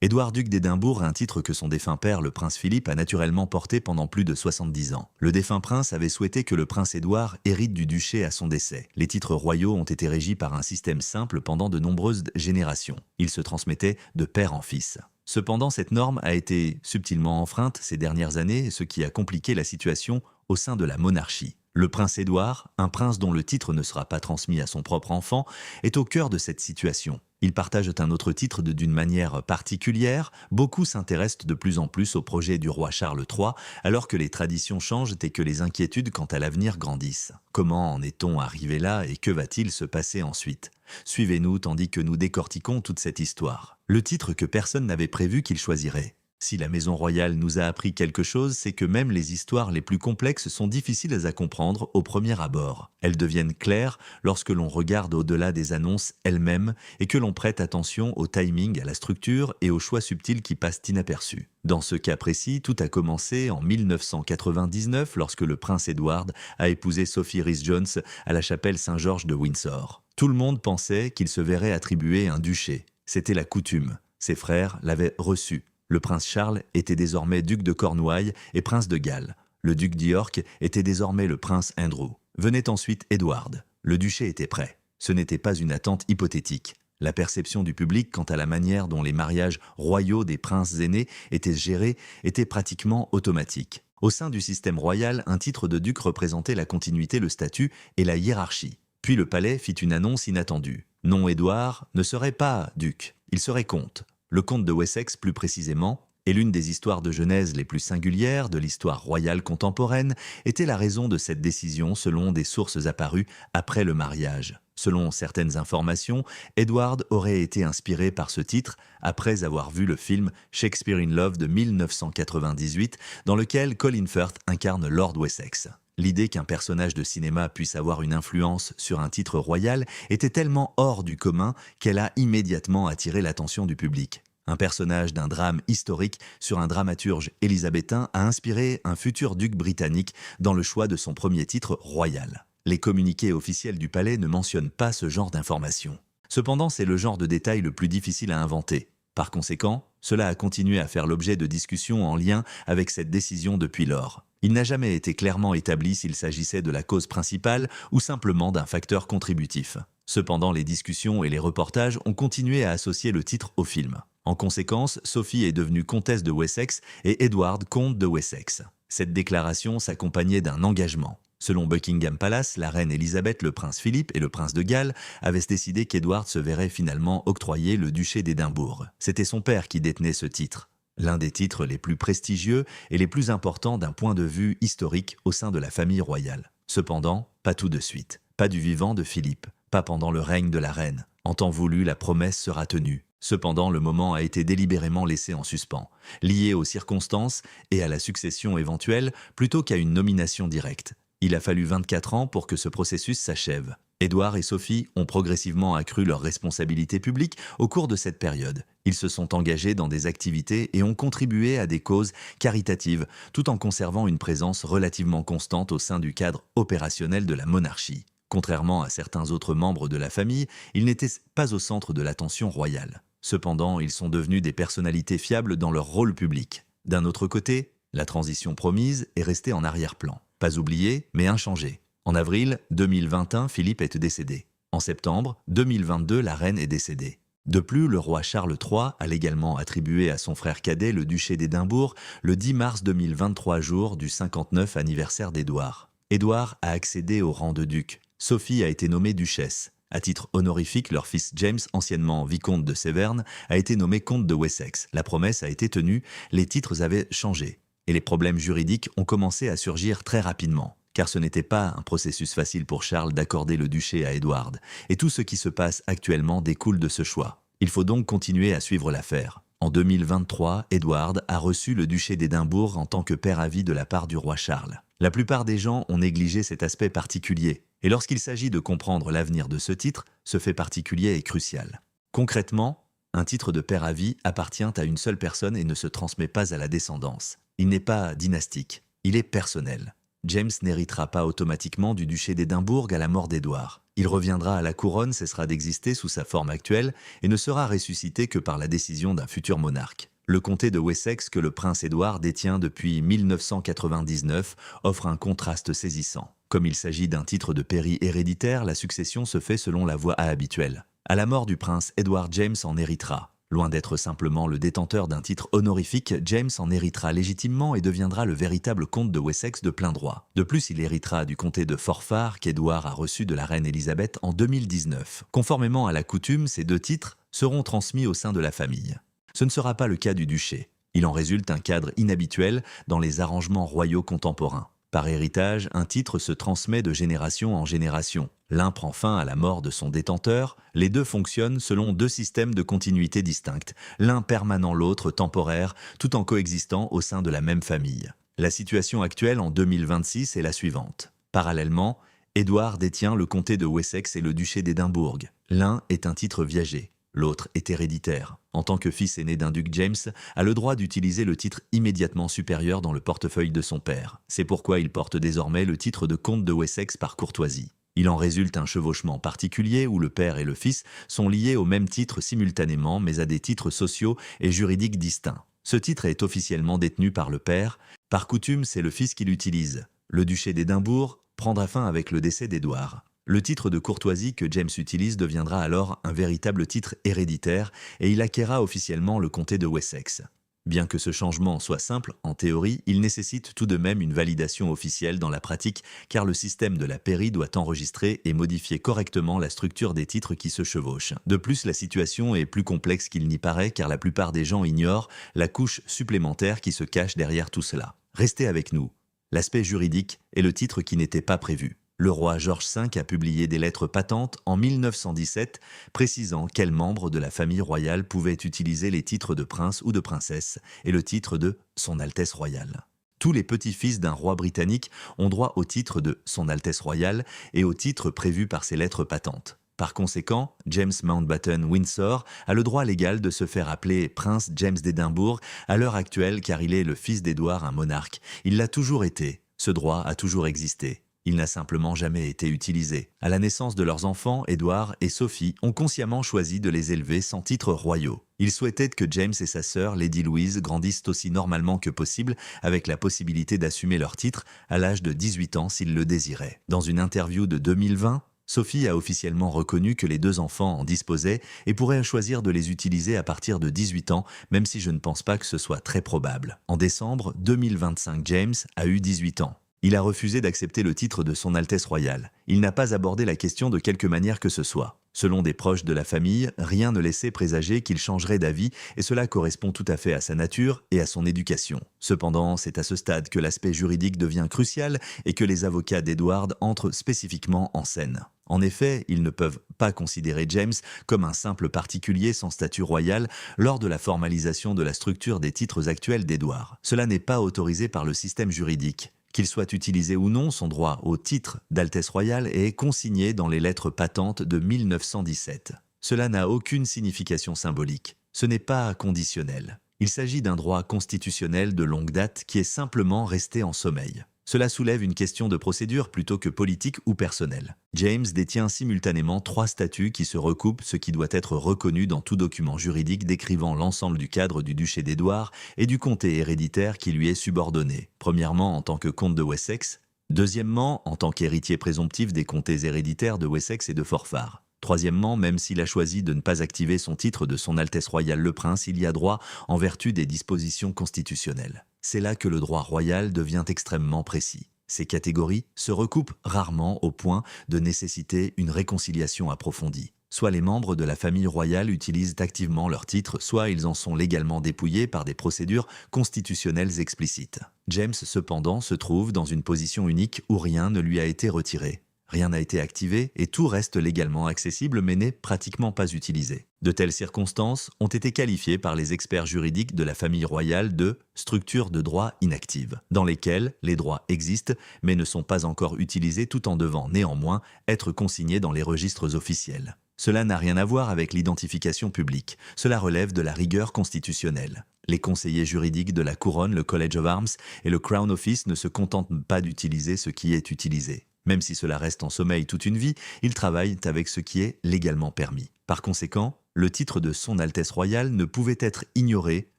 Édouard duc d'Édimbourg a un titre que son défunt père, le prince Philippe, a naturellement porté pendant plus de 70 ans. Le défunt prince avait souhaité que le prince Édouard hérite du duché à son décès. Les titres royaux ont été régis par un système simple pendant de nombreuses générations. Ils se transmettaient de père en fils. Cependant, cette norme a été subtilement enfreinte ces dernières années, ce qui a compliqué la situation au sein de la monarchie. Le prince Édouard, un prince dont le titre ne sera pas transmis à son propre enfant, est au cœur de cette situation. Ils partagent un autre titre d'une manière particulière. Beaucoup s'intéressent de plus en plus au projet du roi Charles III, alors que les traditions changent et que les inquiétudes quant à l'avenir grandissent. Comment en est-on arrivé là et que va-t-il se passer ensuite? Suivez-nous tandis que nous décortiquons toute cette histoire. Le titre que personne n'avait prévu qu'il choisirait. Si la maison royale nous a appris quelque chose, c'est que même les histoires les plus complexes sont difficiles à comprendre au premier abord. Elles deviennent claires lorsque l'on regarde au-delà des annonces elles-mêmes et que l'on prête attention au timing, à la structure et aux choix subtils qui passent inaperçus. Dans ce cas précis, tout a commencé en 1999 lorsque le prince Edward a épousé Sophie Rhys-Jones à la chapelle Saint-Georges de Windsor. Tout le monde pensait qu'il se verrait attribuer un duché. C'était la coutume. Ses frères l'avaient reçu. Le prince Charles était désormais duc de Cornouailles et prince de Galles. Le duc d'York était désormais le prince Andrew. Venait ensuite Edward. Le duché était prêt. Ce n'était pas une attente hypothétique. La perception du public quant à la manière dont les mariages royaux des princes aînés étaient gérés était pratiquement automatique. Au sein du système royal, un titre de duc représentait la continuité, le statut et la hiérarchie. Puis le palais fit une annonce inattendue. Non, Édouard ne serait pas duc, il serait comte. Le comte de Wessex, plus précisément, et l'une des histoires de Genèse les plus singulières de l'histoire royale contemporaine, était la raison de cette décision selon des sources apparues après le mariage. Selon certaines informations, Edward aurait été inspiré par ce titre après avoir vu le film Shakespeare in Love de 1998, dans lequel Colin Firth incarne Lord Wessex. L'idée qu'un personnage de cinéma puisse avoir une influence sur un titre royal était tellement hors du commun qu'elle a immédiatement attiré l'attention du public. Un personnage d'un drame historique sur un dramaturge élisabétain a inspiré un futur duc britannique dans le choix de son premier titre royal. Les communiqués officiels du palais ne mentionnent pas ce genre d'informations. Cependant, c'est le genre de détail le plus difficile à inventer. Par conséquent, cela a continué à faire l'objet de discussions en lien avec cette décision depuis lors. Il n'a jamais été clairement établi s'il s'agissait de la cause principale ou simplement d'un facteur contributif. Cependant, les discussions et les reportages ont continué à associer le titre au film. En conséquence, Sophie est devenue comtesse de Wessex et Edward comte de Wessex. Cette déclaration s'accompagnait d'un engagement. Selon Buckingham Palace, la reine Élisabeth, le prince Philippe et le prince de Galles avaient décidé qu'Edward se verrait finalement octroyer le duché d'Édimbourg. C'était son père qui détenait ce titre, l'un des titres les plus prestigieux et les plus importants d'un point de vue historique au sein de la famille royale. Cependant, pas tout de suite, pas du vivant de Philippe, pas pendant le règne de la reine. En temps voulu, la promesse sera tenue. Cependant, le moment a été délibérément laissé en suspens, lié aux circonstances et à la succession éventuelle plutôt qu'à une nomination directe. Il a fallu 24 ans pour que ce processus s'achève. Édouard et Sophie ont progressivement accru leurs responsabilités publiques au cours de cette période. Ils se sont engagés dans des activités et ont contribué à des causes caritatives, tout en conservant une présence relativement constante au sein du cadre opérationnel de la monarchie. Contrairement à certains autres membres de la famille, ils n'étaient pas au centre de l'attention royale. Cependant, ils sont devenus des personnalités fiables dans leur rôle public. D'un autre côté, la transition promise est restée en arrière-plan. Pas oubliée, mais inchangée. En avril 2021, Philippe est décédé. En septembre 2022, la reine est décédée. De plus, le roi Charles III a légalement attribué à son frère cadet le duché d'Édimbourg le 10 mars 2023, jour du 59 anniversaire d'Édouard. Édouard a accédé au rang de duc. Sophie a été nommée duchesse. À titre honorifique, leur fils James, anciennement vicomte de Severn, a été nommé comte de Wessex. La promesse a été tenue, les titres avaient changé. Et les problèmes juridiques ont commencé à surgir très rapidement. Car ce n'était pas un processus facile pour Charles d'accorder le duché à Edward. Et tout ce qui se passe actuellement découle de ce choix. Il faut donc continuer à suivre l'affaire. En 2023, Edward a reçu le duché d'Édimbourg en tant que père à vie de la part du roi Charles. La plupart des gens ont négligé cet aspect particulier. Et lorsqu'il s'agit de comprendre l'avenir de ce titre, ce fait particulier est crucial. Concrètement, un titre de père à vie appartient à une seule personne et ne se transmet pas à la descendance. Il n'est pas dynastique, il est personnel. James n'héritera pas automatiquement du duché d'Édimbourg à la mort d'Édouard. Il reviendra à la couronne, cessera d'exister sous sa forme actuelle et ne sera ressuscité que par la décision d'un futur monarque. Le comté de Wessex que le prince Édouard détient depuis 1999 offre un contraste saisissant. Comme il s'agit d'un titre de pairie héréditaire, la succession se fait selon la voie habituelle. À la mort du prince, Edward James en héritera. Loin d'être simplement le détenteur d'un titre honorifique, James en héritera légitimement et deviendra le véritable comte de Wessex de plein droit. De plus, il héritera du comté de Forfar qu'Édouard a reçu de la reine Élisabeth en 2019. Conformément à la coutume, ces deux titres seront transmis au sein de la famille. Ce ne sera pas le cas du duché. Il en résulte un cadre inhabituel dans les arrangements royaux contemporains. Par héritage, un titre se transmet de génération en génération. L'un prend fin à la mort de son détenteur, les deux fonctionnent selon deux systèmes de continuité distincts, l'un permanent, l'autre temporaire, tout en coexistant au sein de la même famille. La situation actuelle en 2026 est la suivante. Parallèlement, Édouard détient le comté de Wessex et le duché d'Édimbourg. L'un est un titre viager. L'autre est héréditaire. En tant que fils aîné d'un duc, James a le droit d'utiliser le titre immédiatement supérieur dans le portefeuille de son père. C'est pourquoi il porte désormais le titre de comte de Wessex par courtoisie. Il en résulte un chevauchement particulier où le père et le fils sont liés au même titre simultanément mais à des titres sociaux et juridiques distincts. Ce titre est officiellement détenu par le père. Par coutume, c'est le fils qui l'utilise. Le duché d'Édimbourg prendra fin avec le décès d'Édouard. Le titre de courtoisie que James utilise deviendra alors un véritable titre héréditaire et il acquérera officiellement le comté de Wessex. Bien que ce changement soit simple, en théorie, il nécessite tout de même une validation officielle dans la pratique car le système de la pairie doit enregistrer et modifier correctement la structure des titres qui se chevauchent. De plus, la situation est plus complexe qu'il n'y paraît car la plupart des gens ignorent la couche supplémentaire qui se cache derrière tout cela. Restez avec nous. L'aspect juridique est le titre qui n'était pas prévu. Le roi George V a publié des lettres patentes en 1917 précisant quels membres de la famille royale pouvaient utiliser les titres de prince ou de princesse et le titre de Son Altesse royale. Tous les petits-fils d'un roi britannique ont droit au titre de Son Altesse royale et au titre prévu par ces lettres patentes. Par conséquent, James Mountbatten Windsor a le droit légal de se faire appeler prince James d'Édimbourg à l'heure actuelle car il est le fils d'Édouard, un monarque. Il l'a toujours été. Ce droit a toujours existé. Il n'a simplement jamais été utilisé. À la naissance de leurs enfants, Édouard et Sophie ont consciemment choisi de les élever sans titres royaux. Ils souhaitaient que James et sa sœur, Lady Louise, grandissent aussi normalement que possible, avec la possibilité d'assumer leur titre à l'âge de 18 ans s'ils le désiraient. Dans une interview de 2020, Sophie a officiellement reconnu que les deux enfants en disposaient et pourraient choisir de les utiliser à partir de 18 ans, même si je ne pense pas que ce soit très probable. En décembre 2025, James a eu 18 ans. Il a refusé d'accepter le titre de Son Altesse royale. Il n'a pas abordé la question de quelque manière que ce soit. Selon des proches de la famille, rien ne laissait présager qu'il changerait d'avis et cela correspond tout à fait à sa nature et à son éducation. Cependant, c'est à ce stade que l'aspect juridique devient crucial et que les avocats d'Edward entrent spécifiquement en scène. En effet, ils ne peuvent pas considérer James comme un simple particulier sans statut royal lors de la formalisation de la structure des titres actuels d'Édouard. Cela n'est pas autorisé par le système juridique. Qu'il soit utilisé ou non, son droit au titre d'Altesse royale est consigné dans les lettres patentes de 1917. Cela n'a aucune signification symbolique. Ce n'est pas conditionnel. Il s'agit d'un droit constitutionnel de longue date qui est simplement resté en sommeil. Cela soulève une question de procédure plutôt que politique ou personnelle. James détient simultanément 3 statuts qui se recoupent, ce qui doit être reconnu dans tout document juridique décrivant l'ensemble du cadre du duché d'Édouard et du comté héréditaire qui lui est subordonné. Premièrement, en tant que comte de Wessex. Deuxièmement, en tant qu'héritier présomptif des comtés héréditaires de Wessex et de Forfar. Troisièmement, même s'il a choisi de ne pas activer son titre de Son Altesse royale le prince, il y a droit en vertu des dispositions constitutionnelles. C'est là que le droit royal devient extrêmement précis. Ces catégories se recoupent rarement au point de nécessiter une réconciliation approfondie. Soit les membres de la famille royale utilisent activement leur titre, soit ils en sont légalement dépouillés par des procédures constitutionnelles explicites. James, cependant, se trouve dans une position unique où rien ne lui a été retiré. Rien n'a été activé et tout reste légalement accessible mais n'est pratiquement pas utilisé. De telles circonstances ont été qualifiées par les experts juridiques de la famille royale de structures de droit inactives, dans lesquelles les droits existent mais ne sont pas encore utilisés tout en devant néanmoins être consignés dans les registres officiels. Cela n'a rien à voir avec l'identification publique, cela relève de la rigueur constitutionnelle. Les conseillers juridiques de la Couronne, le College of Arms et le Crown Office ne se contentent pas d'utiliser ce qui est utilisé. Même si cela reste en sommeil toute une vie, ils travaillent avec ce qui est légalement permis. Par conséquent, le titre de Son Altesse Royale ne pouvait être ignoré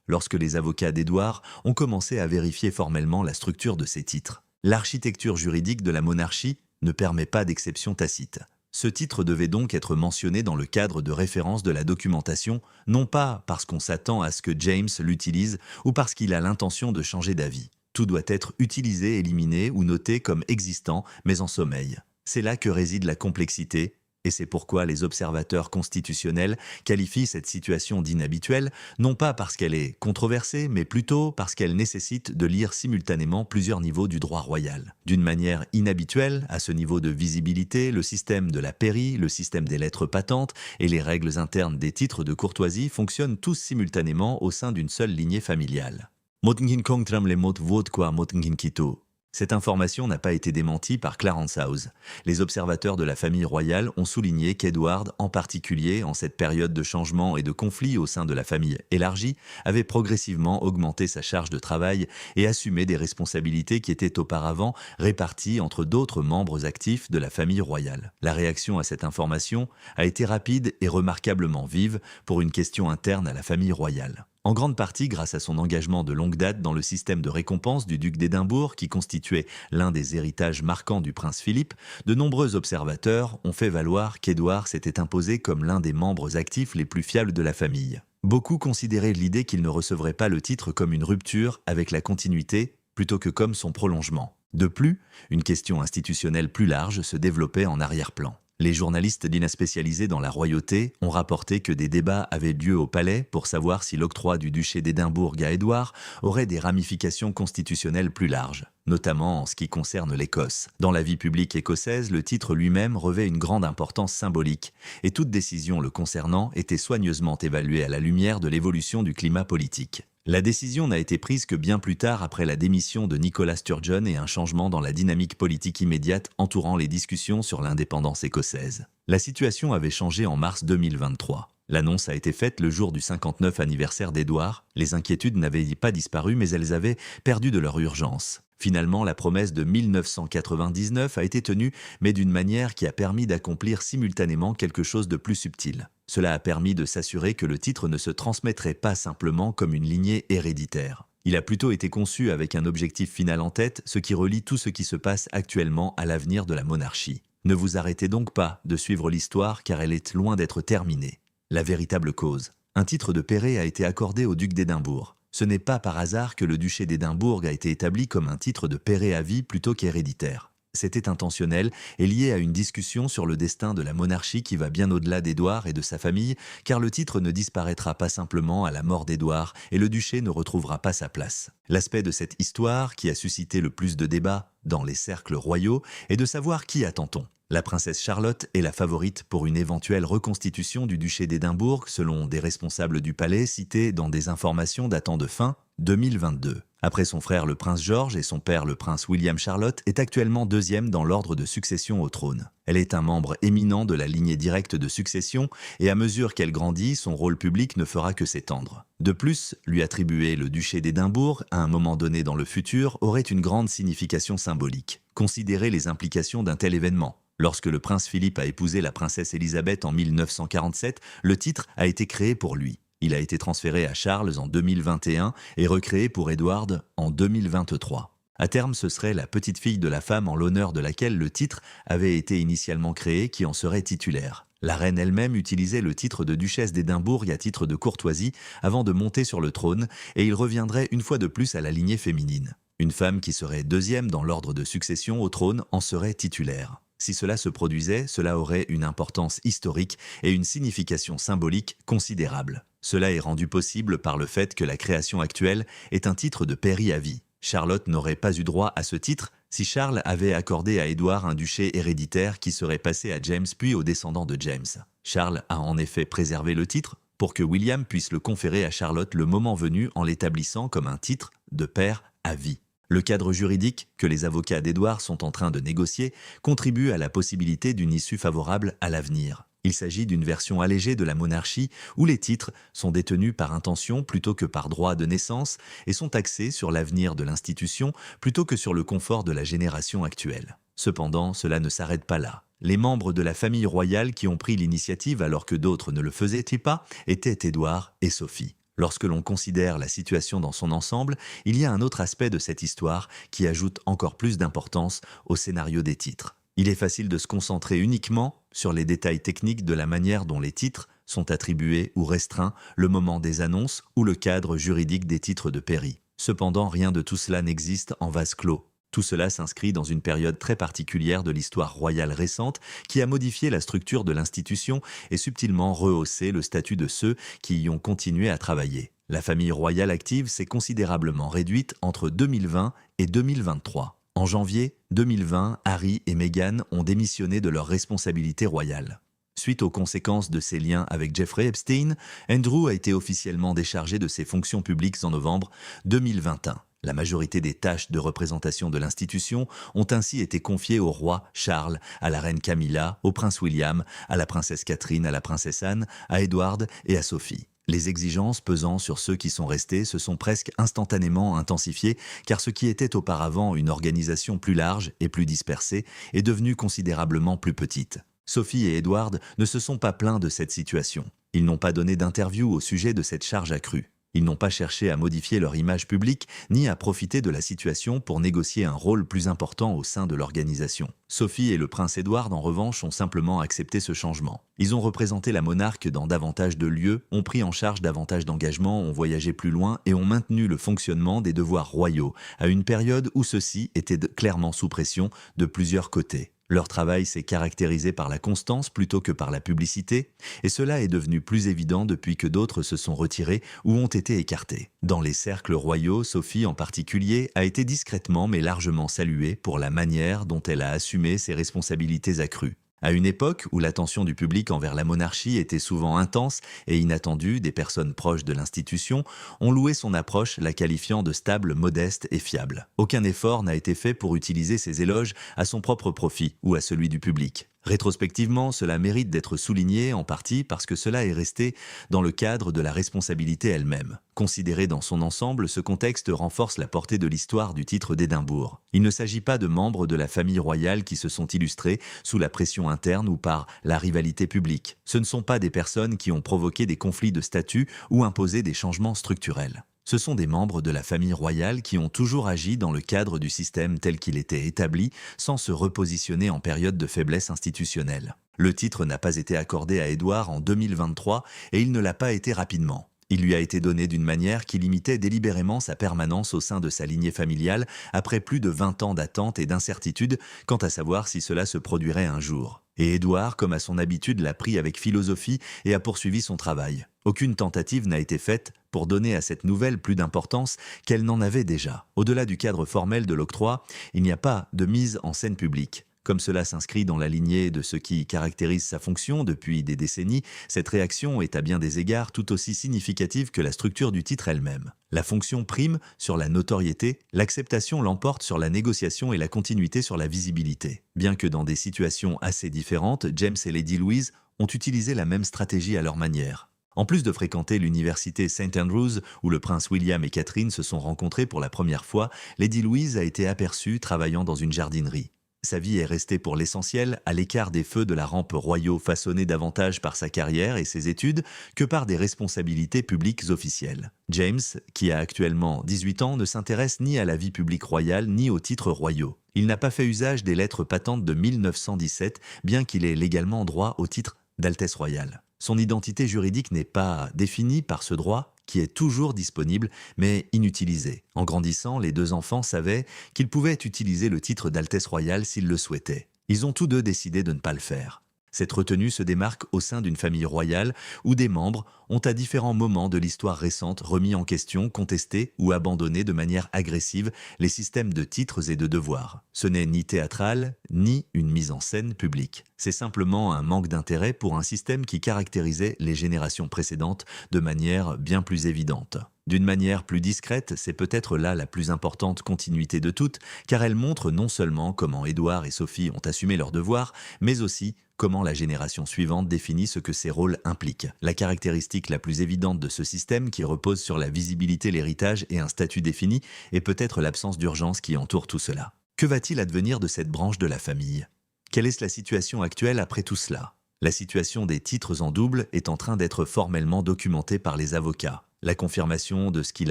lorsque les avocats d'Édouard ont commencé à vérifier formellement la structure de ces titres. L'architecture juridique de la monarchie ne permet pas d'exception tacite. Ce titre devait donc être mentionné dans le cadre de référence de la documentation, non pas parce qu'on s'attend à ce que James l'utilise ou parce qu'il a l'intention de changer d'avis. Tout doit être utilisé, éliminé ou noté comme existant, mais en sommeil. C'est là que réside la complexité, et c'est pourquoi les observateurs constitutionnels qualifient cette situation d'inhabituelle, non pas parce qu'elle est controversée, mais plutôt parce qu'elle nécessite de lire simultanément plusieurs niveaux du droit royal. D'une manière inhabituelle, à ce niveau de visibilité, le système de la pairie, le système des lettres patentes et les règles internes des titres de courtoisie fonctionnent tous simultanément au sein d'une seule lignée familiale. Motngin Kongtram le mot Vodkwa Motngin Kito. Cette information n'a pas été démentie par Clarence House. Les observateurs de la famille royale ont souligné qu'Edward, en particulier en cette période de changement et de conflit au sein de la famille élargie, avait progressivement augmenté sa charge de travail et assumé des responsabilités qui étaient auparavant réparties entre d'autres membres actifs de la famille royale. La réaction à cette information a été rapide et remarquablement vive pour une question interne à la famille royale. En grande partie grâce à son engagement de longue date dans le système de récompense du duc d'Édimbourg, qui constituait l'un des héritages marquants du prince Philippe, de nombreux observateurs ont fait valoir qu'Édouard s'était imposé comme l'un des membres actifs les plus fiables de la famille. Beaucoup considéraient l'idée qu'il ne recevrait pas le titre comme une rupture avec la continuité, plutôt que comme son prolongement. De plus, une question institutionnelle plus large se développait en arrière-plan. Les journalistes dîners spécialisés dans la royauté ont rapporté que des débats avaient lieu au palais pour savoir si l'octroi du duché d'Édimbourg à Édouard aurait des ramifications constitutionnelles plus larges, notamment en ce qui concerne l'Écosse. Dans la vie publique écossaise, le titre lui-même revêt une grande importance symbolique, et toute décision le concernant était soigneusement évaluée à la lumière de l'évolution du climat politique. La décision n'a été prise que bien plus tard après la démission de Nicola Sturgeon et un changement dans la dynamique politique immédiate entourant les discussions sur l'indépendance écossaise. La situation avait changé en mars 2023. L'annonce a été faite le jour du 59 anniversaire d'Édouard. Les inquiétudes n'avaient pas disparu, mais elles avaient perdu de leur urgence. Finalement, la promesse de 1999 a été tenue, mais d'une manière qui a permis d'accomplir simultanément quelque chose de plus subtil. Cela a permis de s'assurer que le titre ne se transmettrait pas simplement comme une lignée héréditaire. Il a plutôt été conçu avec un objectif final en tête, ce qui relie tout ce qui se passe actuellement à l'avenir de la monarchie. Ne vous arrêtez donc pas de suivre l'histoire car elle est loin d'être terminée. La véritable cause. Un titre de pairie a été accordé au duc d'Édimbourg. Ce n'est pas par hasard que le duché d'Édimbourg a été établi comme un titre de pairie à vie plutôt qu'héréditaire. C'était intentionnel et lié à une discussion sur le destin de la monarchie qui va bien au-delà d'Édouard et de sa famille, car le titre ne disparaîtra pas simplement à la mort d'Édouard et le duché ne retrouvera pas sa place. L'aspect de cette histoire qui a suscité le plus de débats dans les cercles royaux est de savoir qui attend-on. La princesse Charlotte est la favorite pour une éventuelle reconstitution du duché d'Édimbourg selon des responsables du palais cités dans des informations datant de fin 2022. Après son frère le prince George et son père le prince William, Charlotte est actuellement deuxième dans l'ordre de succession au trône. Elle est un membre éminent de la lignée directe de succession et à mesure qu'elle grandit, son rôle public ne fera que s'étendre. De plus, lui attribuer le duché d'Édimbourg à un moment donné dans le futur aurait une grande signification symbolique. Considérez les implications d'un tel événement. Lorsque le prince Philippe a épousé la princesse Élisabeth en 1947, le titre a été créé pour lui. Il a été transféré à Charles en 2021 et recréé pour Edward en 2023. À terme, ce serait la petite-fille de la femme en l'honneur de laquelle le titre avait été initialement créé qui en serait titulaire. La reine elle-même utilisait le titre de duchesse d'Édimbourg à titre de courtoisie avant de monter sur le trône et il reviendrait une fois de plus à la lignée féminine. Une femme qui serait deuxième dans l'ordre de succession au trône en serait titulaire. Si cela se produisait, cela aurait une importance historique et une signification symbolique considérable. Cela est rendu possible par le fait que la création actuelle est un titre de pairie à vie. Charlotte n'aurait pas eu droit à ce titre si Charles avait accordé à Édouard un duché héréditaire qui serait passé à James puis aux descendants de James. Charles a en effet préservé le titre pour que William puisse le conférer à Charlotte le moment venu en l'établissant comme un titre de pair à vie. Le cadre juridique que les avocats d'Édouard sont en train de négocier contribue à la possibilité d'une issue favorable à l'avenir. Il s'agit d'une version allégée de la monarchie où les titres sont détenus par intention plutôt que par droit de naissance et sont axés sur l'avenir de l'institution plutôt que sur le confort de la génération actuelle. Cependant, cela ne s'arrête pas là. Les membres de la famille royale qui ont pris l'initiative alors que d'autres ne le faisaient pas étaient Édouard et Sophie. Lorsque l'on considère la situation dans son ensemble, il y a un autre aspect de cette histoire qui ajoute encore plus d'importance au scénario des titres. Il est facile de se concentrer uniquement sur les détails techniques de la manière dont les titres sont attribués ou restreints, le moment des annonces ou le cadre juridique des titres de pairie. Cependant, rien de tout cela n'existe en vase clos. Tout cela s'inscrit dans une période très particulière de l'histoire royale récente qui a modifié la structure de l'institution et subtilement rehaussé le statut de ceux qui y ont continué à travailler. La famille royale active s'est considérablement réduite entre 2020 et 2023. En janvier 2020, Harry et Meghan ont démissionné de leurs responsabilités royales. Suite aux conséquences de ses liens avec Jeffrey Epstein, Andrew a été officiellement déchargé de ses fonctions publiques en novembre 2021. La majorité des tâches de représentation de l'institution ont ainsi été confiées au roi Charles, à la reine Camilla, au prince William, à la princesse Catherine, à la princesse Anne, à Edward et à Sophie. Les exigences pesant sur ceux qui sont restés se sont presque instantanément intensifiées car ce qui était auparavant une organisation plus large et plus dispersée est devenu considérablement plus petite. Sophie et Edward ne se sont pas plaints de cette situation. Ils n'ont pas donné d'interview au sujet de cette charge accrue. Ils n'ont pas cherché à modifier leur image publique ni à profiter de la situation pour négocier un rôle plus important au sein de l'organisation. Sophie et le prince Édouard, en revanche, ont simplement accepté ce changement. Ils ont représenté la monarque dans davantage de lieux, ont pris en charge davantage d'engagements, ont voyagé plus loin et ont maintenu le fonctionnement des devoirs royaux à une période où ceux-ci étaient clairement sous pression de plusieurs côtés. Leur travail s'est caractérisé par la constance plutôt que par la publicité, et cela est devenu plus évident depuis que d'autres se sont retirés ou ont été écartés. Dans les cercles royaux, Sophie en particulier a été discrètement mais largement saluée pour la manière dont elle a assumé ses responsabilités accrues. À une époque où l'attention du public envers la monarchie était souvent intense et inattendue, des personnes proches de l'institution ont loué son approche, la qualifiant de stable, modeste et fiable. Aucun effort n'a été fait pour utiliser ces éloges à son propre profit ou à celui du public. Rétrospectivement, cela mérite d'être souligné en partie parce que cela est resté dans le cadre de la responsabilité elle-même. Considéré dans son ensemble, ce contexte renforce la portée de l'histoire du titre d'Édimbourg. Il ne s'agit pas de membres de la famille royale qui se sont illustrés sous la pression interne ou par la rivalité publique. Ce ne sont pas des personnes qui ont provoqué des conflits de statut ou imposé des changements structurels. Ce sont des membres de la famille royale qui ont toujours agi dans le cadre du système tel qu'il était établi, sans se repositionner en période de faiblesse institutionnelle. Le titre n'a pas été accordé à Édouard en 2023 et il ne l'a pas été rapidement. Il lui a été donné d'une manière qui limitait délibérément sa permanence au sein de sa lignée familiale après plus de 20 ans d'attente et d'incertitude quant à savoir si cela se produirait un jour. Et Édouard, comme à son habitude, l'a pris avec philosophie et a poursuivi son travail. Aucune tentative n'a été faite pour donner à cette nouvelle plus d'importance qu'elle n'en avait déjà. Au-delà du cadre formel de l'octroi, il n'y a pas de mise en scène publique. Comme cela s'inscrit dans la lignée de ce qui caractérise sa fonction depuis des décennies, cette réaction est à bien des égards tout aussi significative que la structure du titre elle-même. La fonction prime sur la notoriété, l'acceptation l'emporte sur la négociation et la continuité sur la visibilité. Bien que dans des situations assez différentes, James et Lady Louise ont utilisé la même stratégie à leur manière. En plus de fréquenter l'université St Andrews, où le prince William et Catherine se sont rencontrés pour la première fois, Lady Louise a été aperçue travaillant dans une jardinerie. Sa vie est restée pour l'essentiel à l'écart des feux de la rampe royaux, façonnée davantage par sa carrière et ses études que par des responsabilités publiques officielles. James, qui a actuellement 18 ans, ne s'intéresse ni à la vie publique royale ni aux titres royaux. Il n'a pas fait usage des lettres patentes de 1917, bien qu'il ait légalement droit au titre d'Altesse royale. Son identité juridique n'est pas définie par ce droit, qui est toujours disponible, mais inutilisé. En grandissant, les deux enfants savaient qu'ils pouvaient utiliser le titre d'Altesse royale s'ils le souhaitaient. Ils ont tous deux décidé de ne pas le faire. Cette retenue se démarque au sein d'une famille royale où des membres ont à différents moments de l'histoire récente remis en question, contesté ou abandonné de manière agressive les systèmes de titres et de devoirs. Ce n'est ni théâtral, ni une mise en scène publique. C'est simplement un manque d'intérêt pour un système qui caractérisait les générations précédentes de manière bien plus évidente. D'une manière plus discrète, c'est peut-être là la plus importante continuité de toutes, car elle montre non seulement comment Édouard et Sophie ont assumé leurs devoirs, mais aussi comment la génération suivante définit ce que ces rôles impliquent. La caractéristique la plus évidente de ce système, qui repose sur la visibilité, l'héritage et un statut défini, est peut-être l'absence d'urgence qui entoure tout cela. Que va-t-il advenir de cette branche de la famille? Quelle est la situation actuelle après tout cela? La situation des titres en double est en train d'être formellement documentée par les avocats. La confirmation de ce qu'il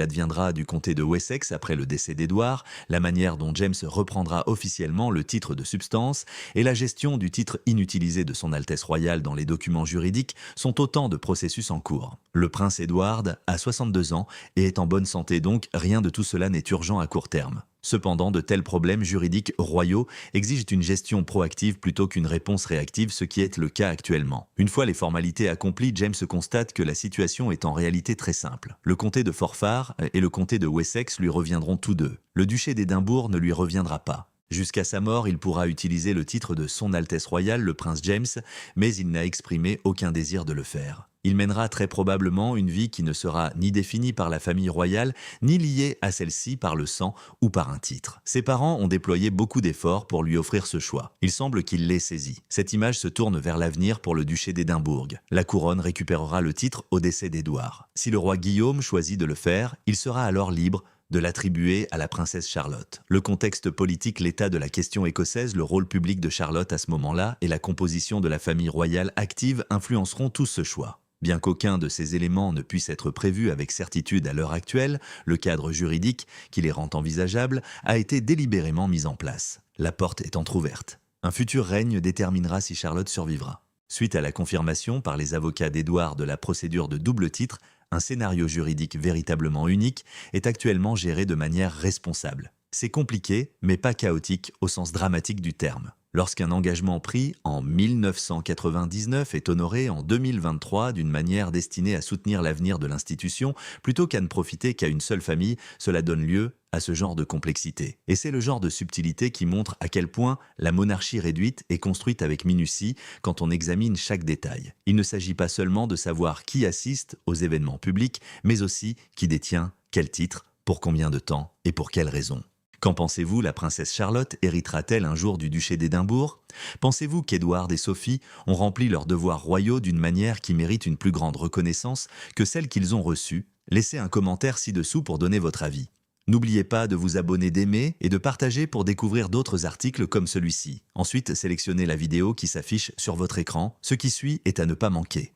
adviendra du comté de Wessex après le décès d'Édouard, la manière dont James reprendra officiellement le titre de substance et la gestion du titre inutilisé de son Altesse royale dans les documents juridiques sont autant de processus en cours. Le prince Édouard a 62 ans et est en bonne santé, donc rien de tout cela n'est urgent à court terme. Cependant, de tels problèmes juridiques royaux exigent une gestion proactive plutôt qu'une réponse réactive, ce qui est le cas actuellement. Une fois les formalités accomplies, James constate que la situation est en réalité très simple. Le comté de Forfar et le comté de Wessex lui reviendront tous deux. Le duché d'Édimbourg ne lui reviendra pas. Jusqu'à sa mort, il pourra utiliser le titre de Son Altesse royale, le prince James, mais il n'a exprimé aucun désir de le faire. Il mènera très probablement une vie qui ne sera ni définie par la famille royale, ni liée à celle-ci par le sang ou par un titre. Ses parents ont déployé beaucoup d'efforts pour lui offrir ce choix. Il semble qu'il l'ait saisi. Cette image se tourne vers l'avenir pour le duché d'Édimbourg. La couronne récupérera le titre au décès d'Édouard. Si le roi Guillaume choisit de le faire, il sera alors libre de l'attribuer à la princesse Charlotte. Le contexte politique, l'état de la question écossaise, le rôle public de Charlotte à ce moment-là et la composition de la famille royale active influenceront tous ce choix. Bien qu'aucun de ces éléments ne puisse être prévu avec certitude à l'heure actuelle, le cadre juridique, qui les rend envisageables, a été délibérément mis en place. La porte est entr'ouverte. Un futur règne déterminera si Charlotte survivra. Suite à la confirmation par les avocats d'Édouard de la procédure de double titre, un scénario juridique véritablement unique est actuellement géré de manière responsable. C'est compliqué, mais pas chaotique au sens dramatique du terme. Lorsqu'un engagement pris en 1999 est honoré en 2023 d'une manière destinée à soutenir l'avenir de l'institution, plutôt qu'à ne profiter qu'à une seule famille, cela donne lieu à ce genre de complexité. Et c'est le genre de subtilité qui montre à quel point la monarchie réduite est construite avec minutie quand on examine chaque détail. Il ne s'agit pas seulement de savoir qui assiste aux événements publics, mais aussi qui détient quel titre, pour combien de temps et pour quelles raisons. Qu'en pensez-vous, la princesse Charlotte héritera-t-elle un jour du duché d'Édimbourg? Pensez-vous qu'Édouard et Sophie ont rempli leurs devoirs royaux d'une manière qui mérite une plus grande reconnaissance que celle qu'ils ont reçue? Laissez un commentaire ci-dessous pour donner votre avis. N'oubliez pas de vous abonner, d'aimer et de partager pour découvrir d'autres articles comme celui-ci. Ensuite, sélectionnez la vidéo qui s'affiche sur votre écran. Ce qui suit est à ne pas manquer.